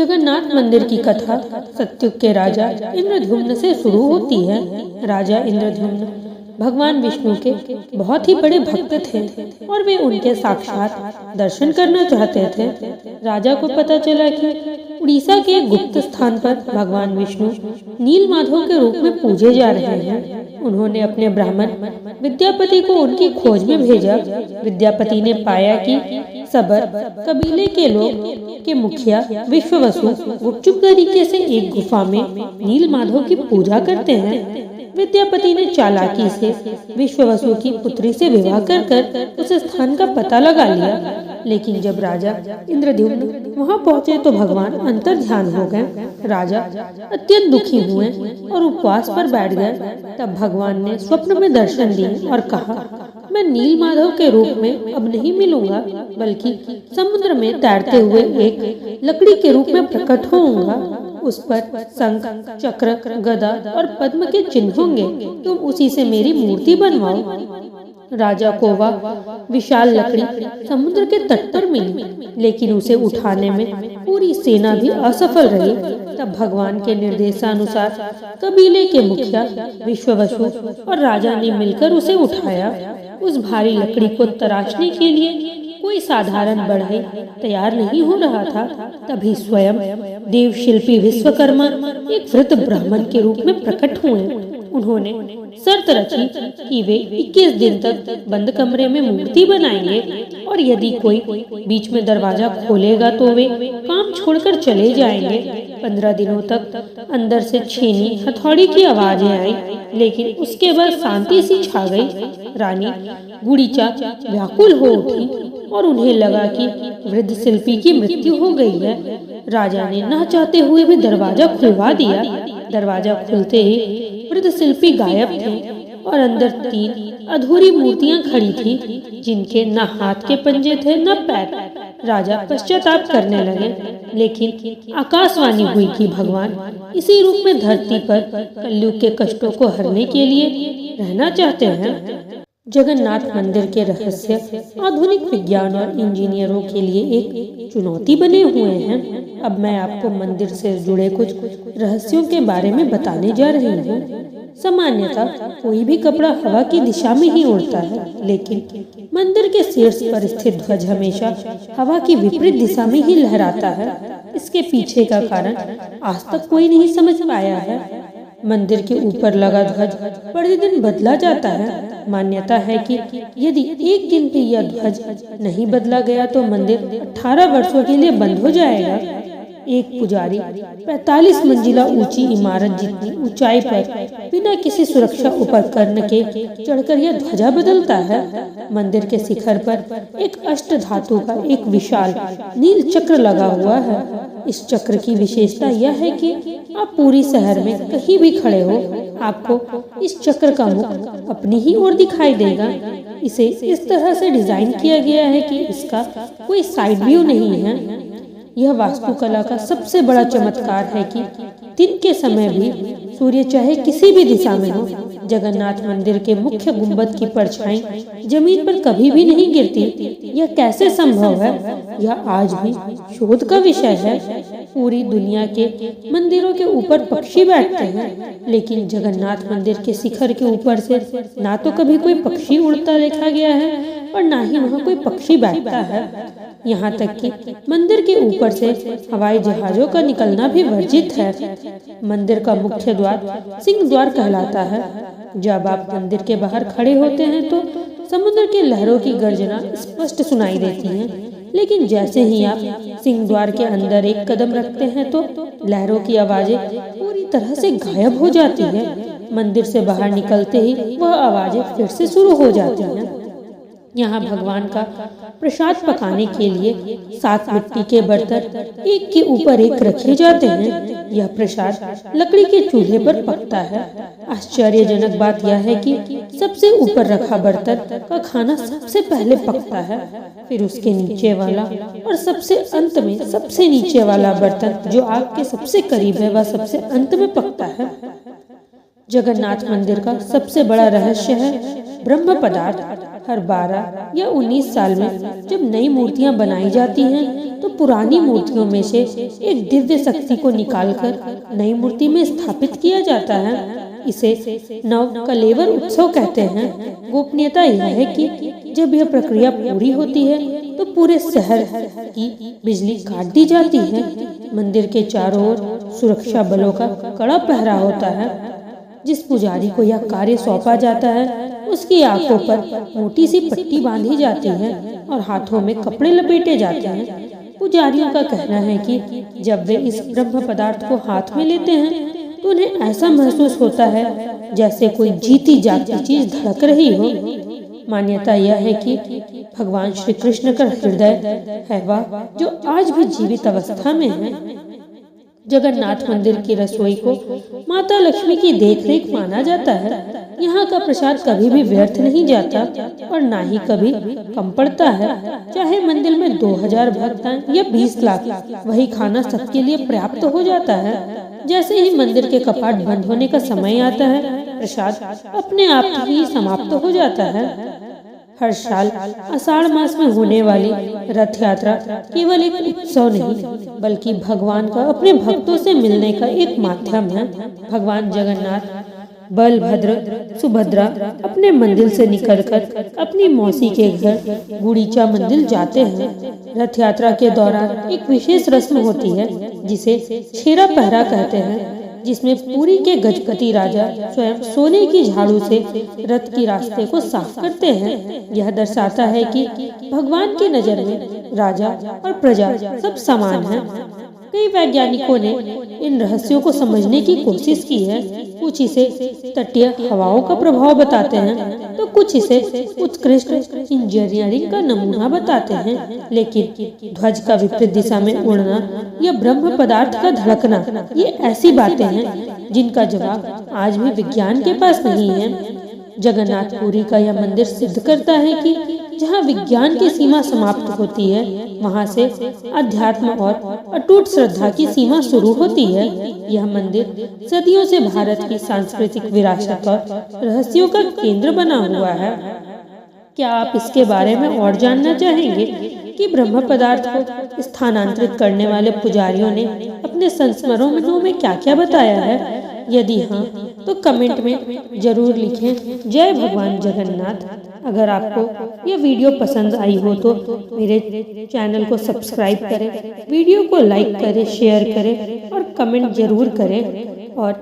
जगन्नाथ मंदिर की कथा सत्युग के राजा इंद्रद्युम्न से शुरू होती है। राजा इंद्रद्युम्न भगवान विष्णु के बहुत ही बड़े भक्त थे और वे उनके साक्षात दर्शन करना चाहते थे। राजा को पता चला कि उड़ीसा के एक गुप्त स्थान पर भगवान विष्णु नीलमाधव के रूप में पूजे जा रहे हैं। उन्होंने अपने ब्राह्मण विद्यापति को उनकी खोज में भेजा। विद्यापति ने पाया कि सबर कबीले के लोग के मुखिया विश्ववसु गुपचुप तरीके से एक गुफा में नीलमाधव की पूजा करते हैं। विद्यापति ने चालाकी से विश्ववसु की पुत्री से विवाह कर उस स्थान का पता लगा लिया। लेकिन जब राजा इंद्रद्युम्न वहां पहुंचे तो भगवान अंतर ध्यान हो गए। राजा अत्यंत दुखी हुए और उपवास पर बैठ गए। तब भगवान ने स्वप्न में दर्शन दिए और कहा, मैं नीलमाधव के रूप में अब नहीं मिलूंगा, बल्कि समुद्र में तैरते हुए एक लकड़ी के रूप में प्रकट होऊंगा। उस पर शंख, चक्र, गदा और पद्म के चिन्ह होंगे। तुम उसी से मेरी मूर्ति बनवाओ। राजा को वह विशाल लकड़ी समुद्र के तट पर मिली, लेकिन उसे उठाने में पूरी सेना भी असफल रही। तब भगवान के निर्देशानुसार कबीले के मुखिया विश्ववसु और राजा ने मिलकर उसे उठाया। उस भारी लकड़ी को तराशने के लिए कोई साधारण बढ़ई तैयार नहीं हो रहा था। तभी स्वयं देव शिल्पी विश्वकर्मा एक वृद्ध ब्राह्मण के रूप में प्रकट हुए। उन्होंने शर्त रखी कि वे 21 दिन तक बंद कमरे में मूर्ति बनाएंगे और यदि कोई बीच में दरवाजा खोलेगा तो वे काम छोड़कर चले जाएंगे। 15 दिनों तक अंदर से छेनी हथौड़ी की आवाजें आई, लेकिन उसके बाद शांति सी छा गई। रानी गुड़ीचा व्याकुल हो उठी और उन्हें लगा कि वृद्ध शिल्पी की मृत्यु हो गई है। राजा ने न चाहते हुए भी दरवाजा खुलवा दिया। दरवाजा खुलते ही वृद्ध शिल्पी गायब थे और अंदर 3 अधूरी मूर्तियां खड़ी थी, जिनके न हाथ के पंजे थे न पैर। राजा पश्चाताप करने लगे, लेकिन आकाशवाणी हुई कि भगवान इसी रूप में धरती पर कलयुग के कष्टों को हरने के लिए रहना चाहते हैं। जगन्नाथ मंदिर के रहस्य आधुनिक विज्ञान और इंजीनियरों के लिए एक चुनौती बने हुए हैं। अब मैं आपको मंदिर से जुड़े कुछ रहस्यों के बारे में बताने जा रही हूँ। सामान्यतः कोई भी कपड़ा हवा की दिशा में ही उड़ता है, लेकिन मंदिर के शीर्ष पर स्थित ध्वज हमेशा हवा की विपरीत दिशा में ही लहराता है। इसके पीछे का कारण आज तक कोई नहीं समझ पाया है। मंदिर के ऊपर लगा ध्वज प्रतिदिन बदला जाता है। मान्यता है कि यदि एक दिन भी यह ध्वज नहीं बदला गया तो मंदिर 18 वर्षों के लिए बंद हो जाएगा। एक पुजारी 45 मंजिला ऊंची इमारत जितनी ऊंचाई पर बिना किसी सुरक्षा उपकरण के चढ़कर यह ध्वजा बदलता है। मंदिर के शिखर पर एक अष्ट धातु का एक विशाल नील चक्र लगा हुआ है। इस चक्र की विशेषता यह है कि आप पूरी शहर में कहीं भी खड़े हो, आपको इस चक्र का मुख अपनी ही ओर दिखाई देगा। इसे इस तरह से डिजाइन किया गया है कि इसका कोई साइड व्यू नहीं है। यह वास्तुकला का सबसे बड़ा चमत्कार है कि दिन के समय भी सूर्य चाहे किसी भी दिशा में हो, जगन्नाथ मंदिर के मुख्य गुंबद की परछाई जमीन पर कभी भी नहीं गिरती। यह कैसे संभव है, यह आज भी शोध का विषय है। पूरी दुनिया के मंदिरों के ऊपर पक्षी बैठते हैं, लेकिन जगन्नाथ मंदिर के शिखर के ऊपर से ना तो कभी कोई पक्षी उड़ता देखा गया है और ना ही वहाँ कोई पक्षी बैठता है। यहाँ तक कि मंदिर के ऊपर से हवाई जहाजों का निकलना भी वर्जित है। मंदिर का मुख्य द्वार सिंह द्वार कहलाता है। जब आप मंदिर के बाहर खड़े होते हैं तो समुद्र के लहरों की गर्जना स्पष्ट सुनाई देती है, लेकिन जैसे ही आप सिंह द्वार के अंदर एक कदम रखते हैं तो लहरों की आवाजें पूरी तरह से गायब हो जाती है। मंदिर से बाहर निकलते ही वह आवाजें फिर से शुरू हो जाती हैं। यहाँ भगवान का प्रसाद पकाने के लिए 7 मिट्टी के बर्तन एक के ऊपर एक रखे जाते हैं। यह प्रसाद लकड़ी के चूल्हे पर पकता है। आश्चर्यजनक बात यह है कि सबसे ऊपर रखा बर्तन का खाना सबसे पहले पकता है, फिर उसके नीचे वाला और सबसे अंत में सबसे नीचे वाला बर्तन जो आग के सबसे करीब है वह सबसे अंत में पकता है। जगन्नाथ मंदिर का सबसे बड़ा रहस्य है ब्रह्म पदार्थ हर 12 या 19 साल में जब नई मूर्तियां बनाई जाती हैं तो पुरानी मूर्तियों में से एक दिव्य शक्ति को निकालकर नई मूर्ति में स्थापित किया जाता है। इसे नव कलेवर उत्सव कहते हैं। गोपनीयता यह है कि जब यह प्रक्रिया पूरी होती है तो पूरे शहर की बिजली काट दी जाती है। मंदिर के चारों ओर सुरक्षा बलों का कड़ा पहरा होता है। जिस पुजारी को यह कार्य सौंपा जाता है उसकी आंखों पर मोटी सी पट्टी बांधी जाती है और हाथों में कपड़े लपेटे जाते हैं। पुजारियों का कहना है कि जब वे इस ब्रह्म पदार्थ को हाथ में लेते हैं तो उन्हें ऐसा महसूस होता है जैसे कोई जीती जागती चीज धड़क रही हो। मान्यता यह है कि भगवान श्री कृष्ण का हृदय है वह जो आज भी जीवित अवस्था में है। जगन्नाथ मंदिर की रसोई को माता लक्ष्मी की देखरेख माना जाता है। यहाँ का प्रसाद कभी भी व्यर्थ नहीं जाता और ना ही कभी कम पड़ता है। चाहे मंदिर में 2000 भक्त आएं या 20 लाख, वही खाना सबके लिए पर्याप्त हो जाता है। जैसे ही मंदिर के कपाट बंद होने का समय आता है प्रसाद अपने आप ही समाप्त हो जाता है। हर साल आषाढ़ मास में होने वाली रथ यात्रा केवल एक उत्सव नहीं बल्कि भगवान का अपने भक्तों से मिलने का एक माध्यम है। भगवान जगन्नाथ, बलभद्र, सुभद्रा अपने मंदिर से निकलकर अपनी मौसी के घर गुड़ीचा मंदिर जाते हैं। रथ यात्रा के दौरान एक विशेष रस्म होती है जिसे छेरा पहरा कहते हैं, जिसमें पुरी के गजपति राजा स्वयं सोने की झाड़ू से रथ की रास्ते को साफ करते हैं। यह दर्शाता है कि भगवान की नजर में राजा और प्रजा सब समान हैं। कई वैज्ञानिकों ने इन रहस्यों को समझने की कोशिश की है। कुछ इसे तटीय हवाओं का प्रभाव बताते हैं तो कुछ इसे उत्कृष्ट इंजीनियरिंग का नमूना बताते हैं। लेकिन ध्वज का विपरीत दिशा में उड़ना या ब्रह्म पदार्थ का धड़कना, ये ऐसी बातें हैं जिनका जवाब आज भी विज्ञान के पास नहीं है। जगन्नाथपुरी का यह मंदिर सिद्ध करता है कि जहाँ विज्ञान की सीमा समाप्त होती है वहाँ से अध्यात्म और अटूट श्रद्धा की सीमा शुरू होती है। यह मंदिर सदियों से भारत की सांस्कृतिक विरासत और रहस्यों का केंद्र बना हुआ है। क्या आप इसके बारे में और जानना चाहेंगे कि ब्रह्म पदार्थ को स्थानांतरित करने वाले पुजारियों ने अपने संस्मरणों में क्या क्या बताया है? यदि हाँ तो कमेंट में जरूर लिखें। जय भगवान जगन्नाथ। अगर आपको यह वीडियो पसंद आई हो तो मेरे चैनल को सब्सक्राइब करें, वीडियो को लाइक करें, शेयर करें और कमेंट जरूर करें। और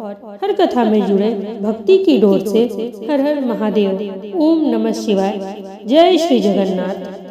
हर कथा में जुड़े भक्ति की डोर से हर हर महादेव, ओम नमः शिवाय, जय श्री जगन्नाथ।